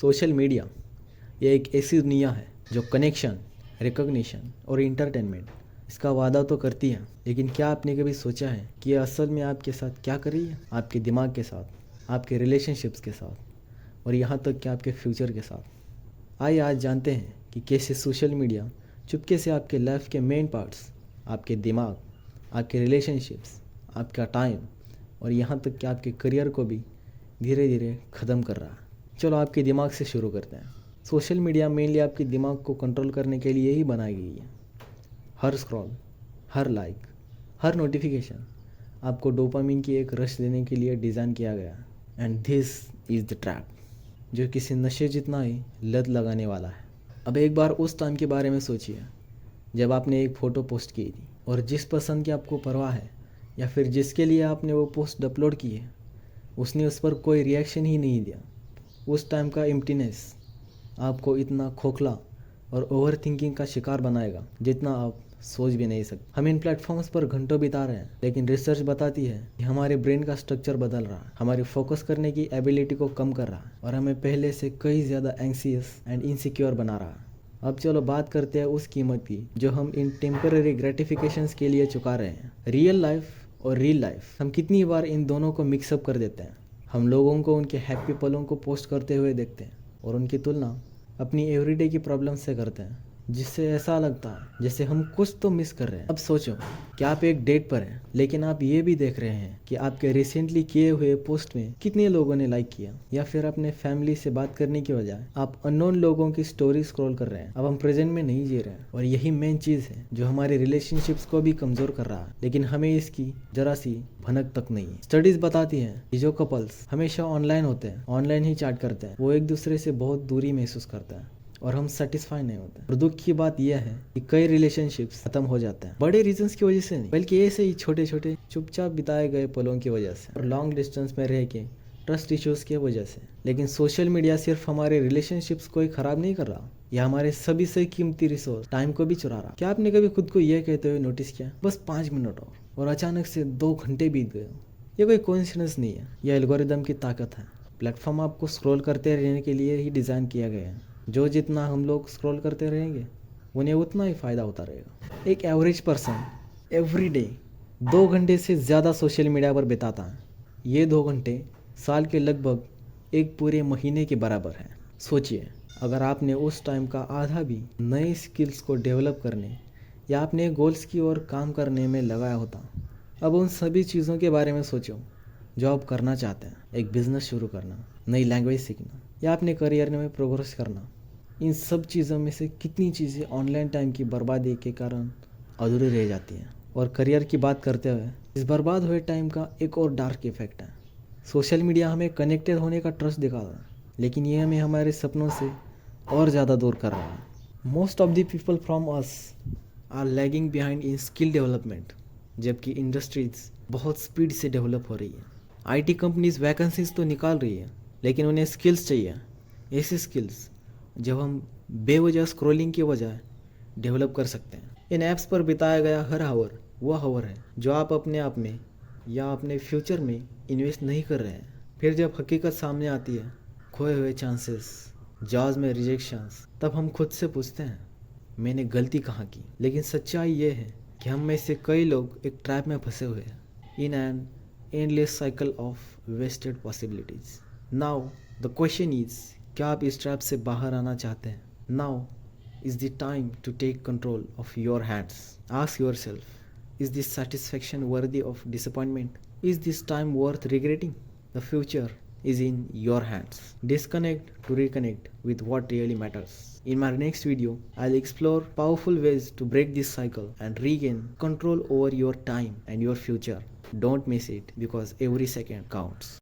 Social media ये एक ऐसी दुनिया है जो कनेक्शन, रिकॉग्निशन और इंटरटेनमेंट इसका वादा तो करती है, लेकिन क्या आपने कभी सोचा है कि ये असल में आपके साथ क्या कर रही है? आपके दिमाग के साथ, आपके रिलेशनशिप्स के साथ और यहाँ तक कि आपके फ्यूचर के साथ। आइए आज जानते हैं कि कैसे सोशल मीडिया चुपके से आपके लाइफ के मेन पार्ट्स, आपके दिमाग, आपके रिलेशनशिप्स, आपका टाइम और यहाँ तक कि आपके करियर को भी धीरे धीरे ख़त्म कर रहा है। चलो आपके दिमाग से शुरू करते हैं। सोशल मीडिया मेनली आपके दिमाग को कंट्रोल करने के लिए ही बनाई गई है। हर स्क्रॉल, हर लाइक, हर नोटिफिकेशन आपको डोपामिन की एक रश देने के लिए डिज़ाइन किया गया है। And this is the trap, जो किसी नशे जितना ही लत लगाने वाला है। अब एक बार उस टाइम के बारे में सोचिए जब आपने एक फ़ोटो पोस्ट की थी और जिस पसंद की आपको परवाह है या फिर जिसके लिए आपने वो पोस्ट अपलोड की है, उसने उस पर कोई रिएक्शन ही नहीं दिया। उस टाइम का एम्प्टीनेस आपको इतना खोखला और ओवर थिंकिंग का शिकार बनाएगा जितना आप सोच भी नहीं सकते। हम इन प्लेटफॉर्म्स पर घंटों बिता रहे हैं, लेकिन रिसर्च बताती है कि हमारे ब्रेन का स्ट्रक्चर बदल रहा है, हमारी फोकस करने की एबिलिटी को कम कर रहा है और हमें पहले से कई ज़्यादा एंग्सियस एंड इनसिक्योर बना रहा है। अब चलो बात करते हैं उस कीमत की जो हम इन टेम्पररी ग्रेटिफिकेशंस के लिए चुका रहे हैं। रियल लाइफ और रील लाइफ, हम कितनी बार इन दोनों को मिक्सअप कर देते हैं। हम लोगों को उनके हैप्पी पलों को पोस्ट करते हुए देखते हैं और उनकी तुलना अपनी एवरीडे की प्रॉब्लम से करते हैं, जिससे ऐसा लगता है जैसे हम कुछ तो मिस कर रहे हैं। अब सोचो कि आप एक डेट पर हैं, लेकिन आप ये भी देख रहे हैं कि आपके रिसेंटली किए हुए पोस्ट में कितने लोगों ने लाइक किया, या फिर अपने फैमिली से बात करने की बजाय आप अननोन लोगों की स्टोरी स्क्रॉल कर रहे हैं। अब हम प्रेजेंट में नहीं जी रहे हैं और यही मेन चीज़ है जो हमारे रिलेशनशिप्स को भी कमज़ोर कर रहा है, लेकिन हमें इसकी जरा सी भनक तक नहीं है। स्टडीज बताती हैं कि जो कपल्स हमेशा ऑनलाइन होते हैं, ऑनलाइन ही चैट करते हैं, वो एक दूसरे से बहुत दूरी महसूस करते हैं और हम सेटिस्फाई नहीं होते। और दुख की बात यह है कि कई रिलेशनशिप्स खत्म हो जाते हैं बड़े रीजंस की वजह से नहीं, बल्कि ऐसे ही छोटे छोटे चुपचाप बिताए गए पलों की वजह से और लॉन्ग डिस्टेंस में रह के ट्रस्ट इश्यूज की वजह से। लेकिन सोशल मीडिया सिर्फ हमारे रिलेशनशिप्स को ही खराब नहीं कर रहा, यह हमारे सभी से कीमती रिसोर्स टाइम को भी चुरा रहा। क्या आपने कभी खुद को यह कहते हुए नोटिस किया, बस 5 मिनट और अचानक से 2 घंटे बीत गए? ये कोई कोइंसिडेंस नहीं है, यह एल्गोरिदम की ताकत है। प्लेटफॉर्म आपको स्क्रॉल करते रहने के लिए ही डिज़ाइन किया गया है। जो जितना हम लोग स्क्रॉल करते रहेंगे उन्हें उतना ही फ़ायदा होता रहेगा। एक एवरेज पर्सन एवरी डे 2 घंटे से ज़्यादा सोशल मीडिया पर बिताता है। ये 2 घंटे साल के लगभग एक पूरे महीने के बराबर है। सोचिए, अगर आपने उस टाइम का आधा भी नए स्किल्स को डेवलप करने या अपने गोल्स की ओर काम करने में लगाया होता। अब उन सभी चीज़ों के बारे में सोचो जो आप करना चाहते हैं। एक बिजनेस शुरू करना, नई लैंग्वेज सीखना या अपने करियर में प्रोग्रेस करना। इन सब चीज़ों में से कितनी चीज़ें ऑनलाइन टाइम की बर्बादी के कारण अधूरी रह जाती हैं। और करियर की बात करते हुए इस बर्बाद हुए टाइम का एक और डार्क इफेक्ट है। सोशल मीडिया हमें कनेक्टेड होने का ट्रस्ट दिखाता है, लेकिन ये हमें हमारे सपनों से और ज़्यादा दूर कर रहा है। Most of the people from us are lagging behind in skill development, जबकि इंडस्ट्रीज बहुत स्पीड से डेवलप हो रही है। आईटी कंपनीज वैकेंसीज तो निकाल रही है, लेकिन उन्हें स्किल्स चाहिए, ऐसे स्किल्स जब हम बेवजह स्क्रॉलिंग की बजाय डेवलप कर सकते हैं। इन ऐप्स पर बिताया गया हर आवर वो आवर है जो आप अपने आप में या अपने फ्यूचर में इन्वेस्ट नहीं कर रहे हैं। फिर जब हकीकत सामने आती है, खोए हुए चांसेस, जॉब्स में रिजेक्शंस, तब हम खुद से पूछते हैं मैंने गलती कहाँ की। लेकिन सच्चाई ये है कि हम में से कई लोग एक ट्रैप में फंसे हुए हैं, in an endless cycle of wasted possibilities. Now the question is, क्या आप इस ट्रैप से बाहर आना चाहते हैं? Now is the time to take control of your hands. Ask yourself, is this satisfaction worthy of disappointment? Is this time worth regretting? The future is in your hands. Disconnect to reconnect with what really matters. In my next video, I'll explore powerful ways to break this cycle and regain control over your time and your future. Don't miss it, because every second counts.